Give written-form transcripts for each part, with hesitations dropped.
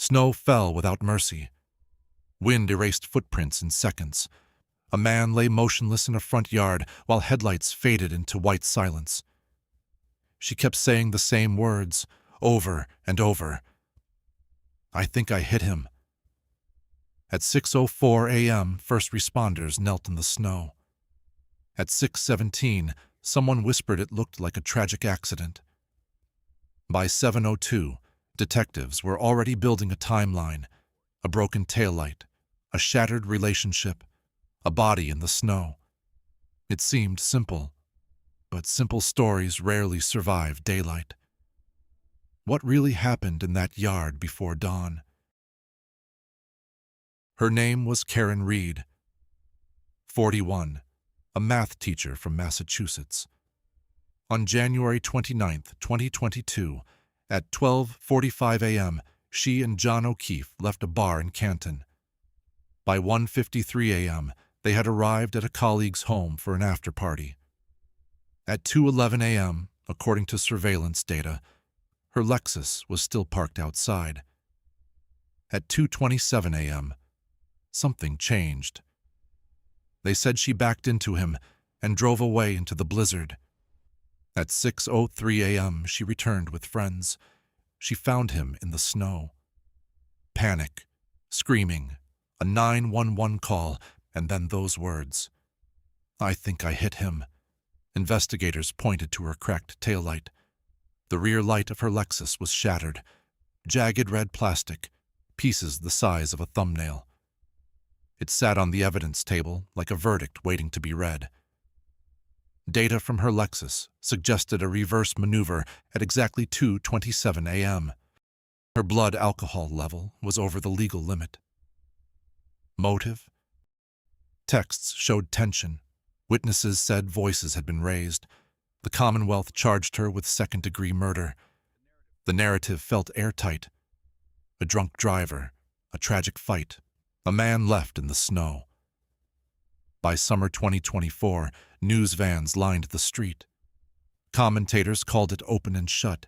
Snow fell without mercy. Wind erased footprints in seconds. A man lay motionless in a front yard while headlights faded into white silence. She kept saying the same words, over and over. "I think I hit him." At 6:04 a.m., first responders knelt in the snow. At 6:17, someone whispered it looked like a tragic accident. By 7:02, detectives were already building a timeline, a broken taillight, a shattered relationship, a body in the snow. It seemed simple, but simple stories rarely survive daylight. What really happened in that yard before dawn? Her name was Karen Reed, 41, a math teacher from Massachusetts. On January 29, 2022, at 12:45 a.m., she and John O'Keefe left a bar in Canton. By 1:53 a.m., they had arrived at a colleague's home for an after-party. At 2:11 a.m., according to surveillance data, her Lexus was still parked outside. At 2:27 a.m., something changed. They said she backed into him and drove away into the blizzard. At 6:03 a.m., she returned with friends. She found him in the snow. Panic, screaming, a 911 call, and then those words. "I think I hit him." Investigators pointed to her cracked taillight. The rear light of her Lexus was shattered, jagged red plastic, pieces the size of a thumbnail. It sat on the evidence table like a verdict waiting to be read. Data from her Lexus suggested a reverse maneuver at exactly 2:27 a.m. Her blood alcohol level was over the legal limit. Motive? Texts showed tension. Witnesses said voices had been raised. The Commonwealth charged her with second-degree murder. The narrative felt airtight. A drunk driver, a tragic fight, a man left in the snow. By summer 2024, news vans lined the street. Commentators called it open and shut.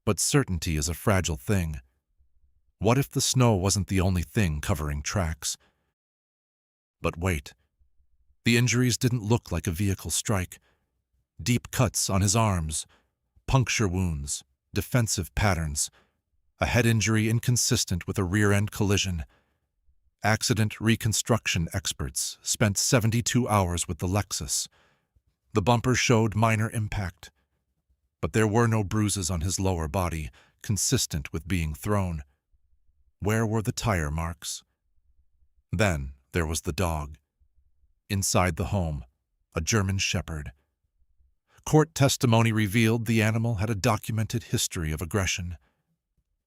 But certainty is a fragile thing. What if the snow wasn't the only thing covering tracks? But wait. The injuries didn't look like a vehicle strike. Deep cuts on his arms, puncture wounds, defensive patterns, a head injury inconsistent with a rear-end collision. Accident reconstruction experts spent 72 hours with the Lexus. The bumper showed minor impact, but there were no bruises on his lower body, consistent with being thrown. Where were the tire marks? Then there was the dog. Inside the home, a German Shepherd. Court testimony revealed the animal had a documented history of aggression.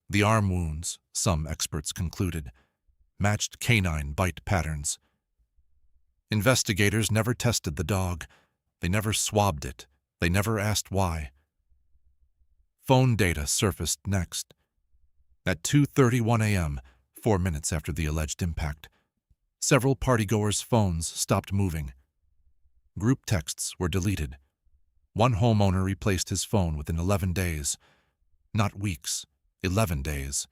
The arm wounds, some experts concluded, matched canine bite patterns. Investigators never tested the dog. They never swabbed it. They never asked why. Phone data surfaced next. At 2:31 a.m., 4 minutes after the alleged impact, several partygoers' phones stopped moving. Group texts were deleted. One homeowner replaced his phone within 11 days. Not weeks, 11 days.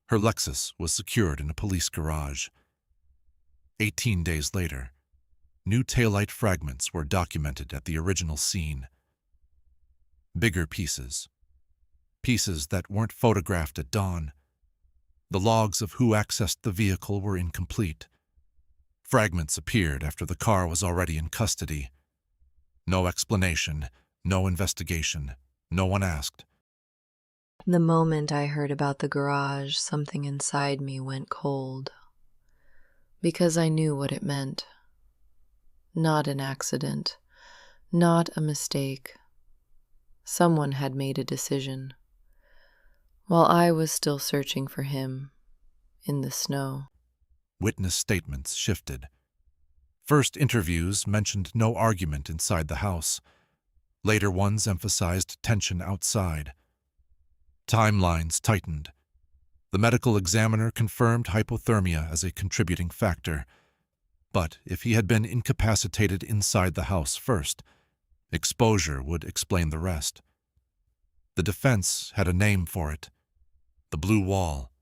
Her Lexus was secured in a police garage. 18 days later, new taillight fragments were documented at the original scene. Bigger pieces. Pieces that weren't photographed at dawn. The logs of who accessed the vehicle were incomplete. Fragments appeared after the car was already in custody. No explanation, no investigation, no one asked. The moment I heard about the garage, something inside me went cold. Because I knew what it meant. Not an accident. Not a mistake. Someone had made a decision. While I was still searching for him in the snow. Witness statements shifted. First interviews mentioned no argument inside the house. Later ones emphasized tension outside. Timelines tightened. The medical examiner confirmed hypothermia as a contributing factor. But if he had been incapacitated inside the house first, exposure would explain the rest. The defense had a name for it: the blue wall,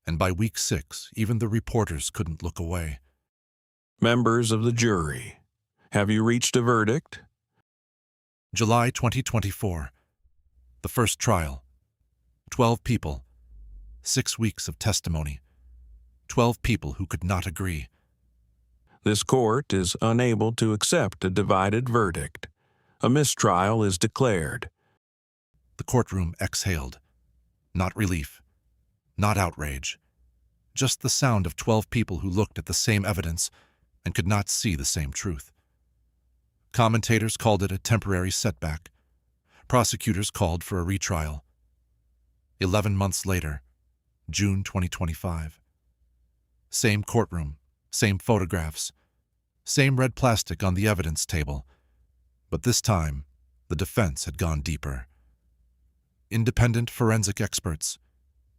and by week 6, even the reporters couldn't look away. Members of the jury, have you reached a verdict? July 2024. The first trial. 12 people. 6 weeks of testimony. 12 people who could not agree. This court is unable to accept a divided verdict. A mistrial is declared. The courtroom exhaled. Not relief. Not outrage. Just the sound of 12 people who looked at the same evidence and could not see the same truth. Commentators called it a temporary setback. Prosecutors called for a retrial. 11 months later, June 2025. Same courtroom, same photographs, same red plastic on the evidence table, but this time, the defense had gone deeper. Independent forensic experts,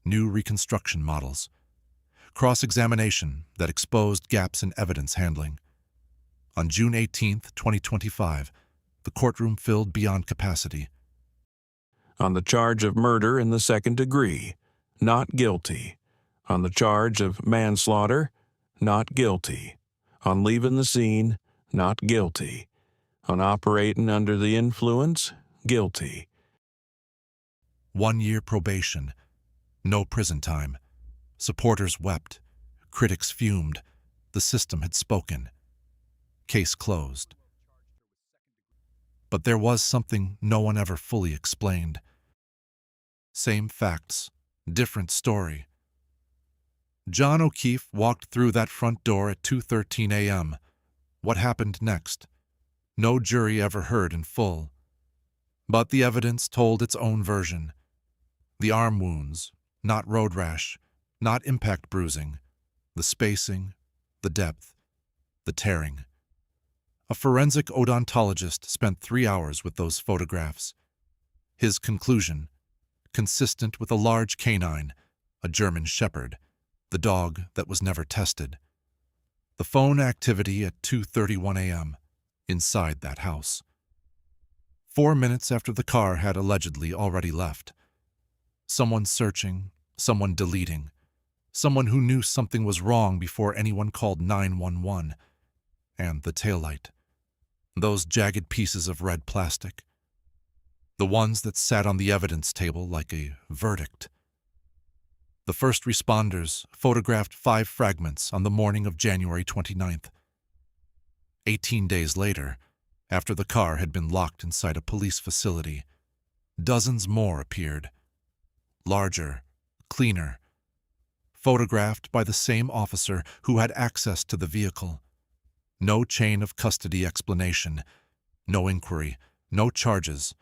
new reconstruction models, cross-examination that exposed gaps in evidence handling. On June 18, 2025, the courtroom filled beyond capacity. On the charge of murder in the second degree, not guilty. On the charge of manslaughter, not guilty. On leaving the scene, not guilty. On operating under the influence, guilty. 1 year probation. No prison time. Supporters wept. Critics fumed. The system had spoken. Case closed. But there was something no one ever fully explained. Same facts, different story. John O'Keefe walked through that front door at 2:13 a.m. What happened next? No jury ever heard in full. But the evidence told its own version. The arm wounds, not road rash, not impact bruising, the spacing, the depth, the tearing. A forensic odontologist spent 3 hours with those photographs. His conclusion, consistent with a large canine, a German shepherd, the dog that was never tested. The phone activity at 2:31 a.m. inside that house. 4 minutes after the car had allegedly already left. Someone searching, someone deleting, someone who knew something was wrong before anyone called 911. And the taillight. Those jagged pieces of red plastic. The ones that sat on the evidence table like a verdict. The first responders photographed 5 fragments on the morning of January 29th. 18 days later, after the car had been locked inside a police facility, dozens more appeared. Larger, cleaner, photographed by the same officer who had access to the vehicle. No chain of custody explanation, no inquiry, no charges.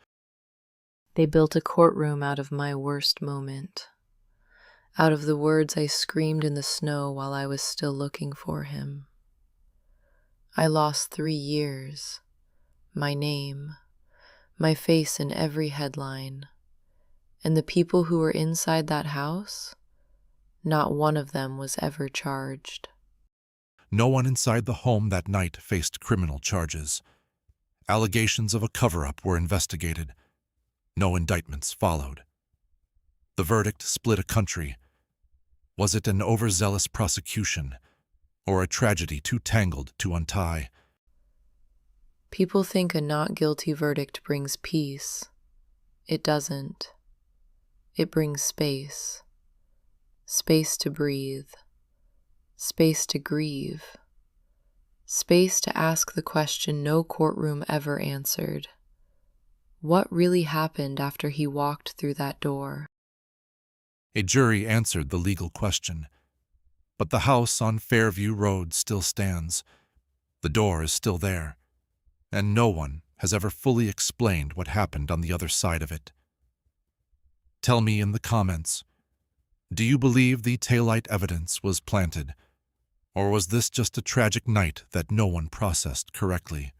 They built a courtroom out of my worst moment, out of the words I screamed in the snow while I was still looking for him. I lost 3 years, my name, my face in every headline, and the people who were inside that house, not one of them was ever charged. No one inside the home that night faced criminal charges. Allegations of a cover-up were investigated. No indictments followed. The verdict split a country. Was it an overzealous prosecution, or a tragedy too tangled to untie? People think a not guilty verdict brings peace. It doesn't. It brings space. Space to breathe. Space to grieve. Space to ask the question no courtroom ever answered. What really happened after he walked through that door? A jury answered the legal question. But the house on Fairview Road still stands. The door is still there. And no one has ever fully explained what happened on the other side of it. Tell me in the comments, do you believe the taillight evidence was planted? Or was this just a tragic night that no one processed correctly?